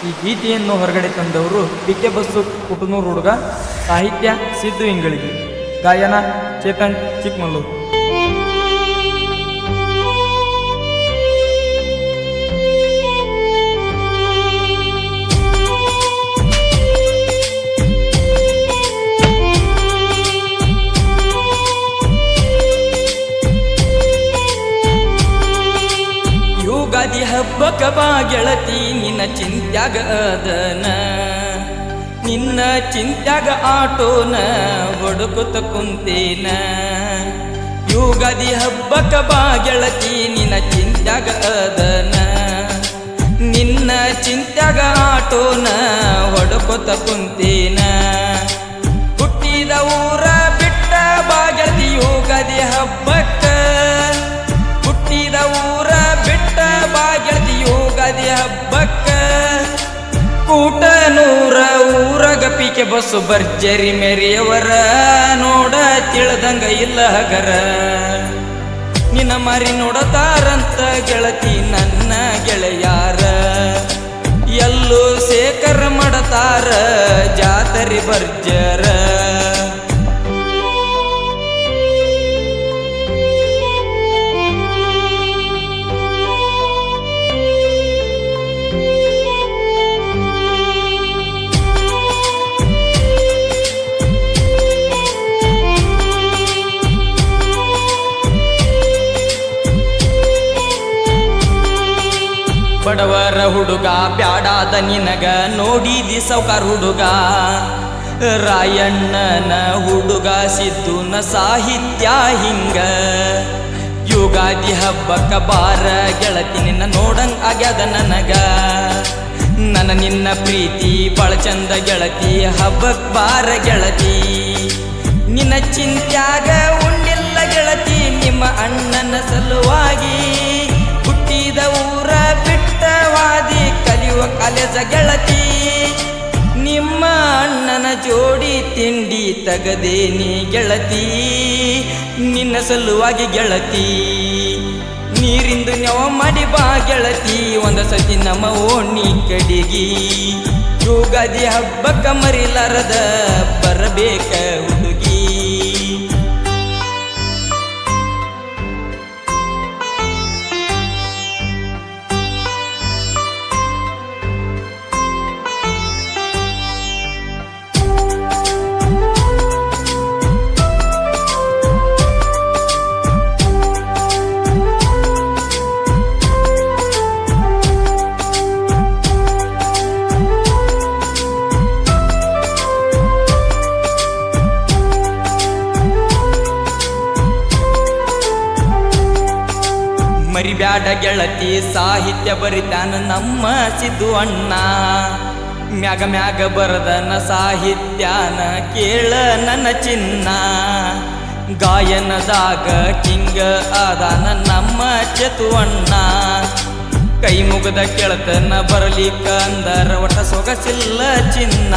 ಈ ಗೀತೆಯನ್ನು ಹೊರಗಡೆ ತಂದವರು ಪಿಕೆ ಬಸ್ಸು ಕುಟನೂರು ಹುಡುಗ, ಸಾಹಿತ್ಯ ಸಿದ್ದು ಇಂಗಳಿಗೆ, ಗಾಯನ ಚೇತನ್ ಚಿಕ್ಕಮಲ್ಲೂರು. ಯುಗಾದಿ ಹಬ್ಬಕ ಬಾ ಗೆಳತಿ ನಿನ್ನ ಚಿಂತ್ಯಾಗ ಅದನ, ನಿನ್ನ ಚಿಂತ್ಯಾಗ ಆಟೋನ ಹೊಡುಕುತ್ತ ಕುಂತೇನ. ಯುಗಾದಿ ಹಬ್ಬಕ ಬಾ ಗೆಳತಿ ನಿನ್ನ ಚಿಂತ್ಯಾಗ ಅದನ, ನಿನ್ನ ಚಿಂತ್ಯಾಗ ಆಟೋನ ಹೊಡುಕುತ್ತ ಕುಂತೇನ. ಹುಟ್ಟಿದ ಊರ ಬಿಟ್ಟ ಬಾ ಗೆಳತಿ ಯುಗಾದಿ ಹಬ್ಬಕ್ಕ, ಹುಟ್ಟಿದ ಊರ ಬಿಟ್ಟ ಬಾ ಗೆಳತಿ ಯುಗಾದಿ ಹಬ್ಬಕ್ಕ. ಕೂಟನೂರ ಊರಗ ಪಿಕೆ ಬಸ್ಸು ಭರ್ಜರಿ ಮೆರೆಯವರ, ನೋಡ ತಿಳಿದಂಗ ಇಲ್ಲ ಹಗರ. ನಿನ್ನ ಮಾರಿ ನೋಡತಾರಂತ ಗೆಳತಿ ನನ್ನ ಗೆಳೆಯಾರ, ಎಲ್ಲೂ ಶೇಖರ ಮಾಡತಾರ ಜಾತರಿ ಭರ್ಜರ. ಬಡವರ ಹುಡುಗ ಬ್ಯಾಡಾದ ನಿನಗ ನೋಡಿದಿ ಸೌಕಾರ ಹುಡುಗ, ರಾಯಣ್ಣನ ಹುಡುಗ ಸಿದ್ದುನ ಸಾಹಿತ್ಯ ಹಿಂಗ. ಯುಗಾದಿ ಹಬ್ಬಕ್ಕ ಬಾರ ಗೆಳತಿ ನಿನ್ನ ನೋಡಂಗ ಆಗ್ಯದ ನನಗ, ನನ್ನ ನಿನ್ನ ಪ್ರೀತಿ ಬಾಳ ಚಂದ ಗೆಳತಿ ಹಬ್ಬಕ್ ಬಾರ ಗೆಳತಿ. ನಿನ್ನ ಚಿಂತ್ಯಾಗ ಉಂಡಿಲ್ಲ ಗೆಳತಿ ನಿಮ್ಮ ಅಣ್ಣನ ಸಲುವಾಗಿ, ಹುಟ್ಟಿದ ಊರ ಬಿಟ್ಟವಾದಿ ಕಲಿಯುವ ಕಾಲೇಜ ಗೆಳತಿ. ನಿಮ್ಮ ಅಣ್ಣನ ಜೋಡಿ ತಿಂಡಿ ತಗದೇನಿ ಗೆಳತಿ, ನಿನ್ನ ಸಲುವಾಗಿ ಗೆಳತಿ. ನೀರಿಂದು ನೆವ ಮಾಡಿ ಬಾ ಗೆಳತಿ ಒಂದ ಸತಿ ನಮ್ಮ ಓಣಿ ಕಡಿಗಿ. ಯುಗಾದಿ ಹಬ್ಬಕ್ಕ ಮರಿಲಾರದ ಬರಬೇಕ ಹುಡುಗಿ. ಮರಿಬ್ಯಾಡ ಗೆಳತಿ ಸಾಹಿತ್ಯ ಬರಿತಾನ ನಮ್ಮ ಸಿದ್ದು ಅಣ್ಣ, ಮ್ಯಾಗ ಮ್ಯಾಗ ಬರದನ ಸಾಹಿತ್ಯಾನ ಕೇಳ ನನ್ನ ಚಿನ್ನ. ಗಾಯನದಾಗ ಕಿಂಗ ಆದಾನ ನಮ್ಮ ಚತುವಣ್ಣ, ಕೈ ಮುಗದ ಕೆಳತನ ಬರಲಿಕ್ಕ ಅಂದರ ಒಟ್ಟ ಸೊಗಸಿಲ್ಲ ಚಿನ್ನ.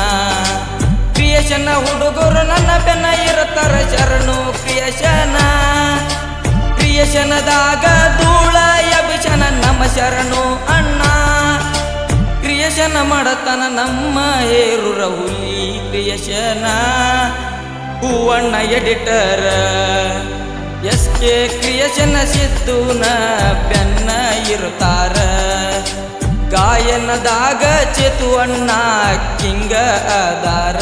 ಕ್ರಿಯೇಷನ ಹುಡುಗರು ನನ್ನ ಬೆನ್ನ ಇರತಾರ ಶರಣು ಕ್ರಿಯೇಷನ, ಕ್ರಿಯೇಷನದಾಗ ಧೂಳ ಅಭಿಷನ ನಮ್ಮ ಶರಣು ಅಣ್ಣ. ಕ್ರಿಯೇಷನ ಮಾಡತನ ನಮ್ಮ ಹೇರೂರ ಹುಲಿ ಕ್ರಿಯೇಷನ, ಹೂವಣ್ಣ ಎಡಿಟರ್ SK ಕ್ರಿಯೇಷನ ಸಿದ್ದುನ ಬೆನ್ನ ಇರುತ್ತಾರ. ಗಾಯನದಾಗ ಚೇತು ಅಣ್ಣ ಕಿಂಗ ಅದಾರ.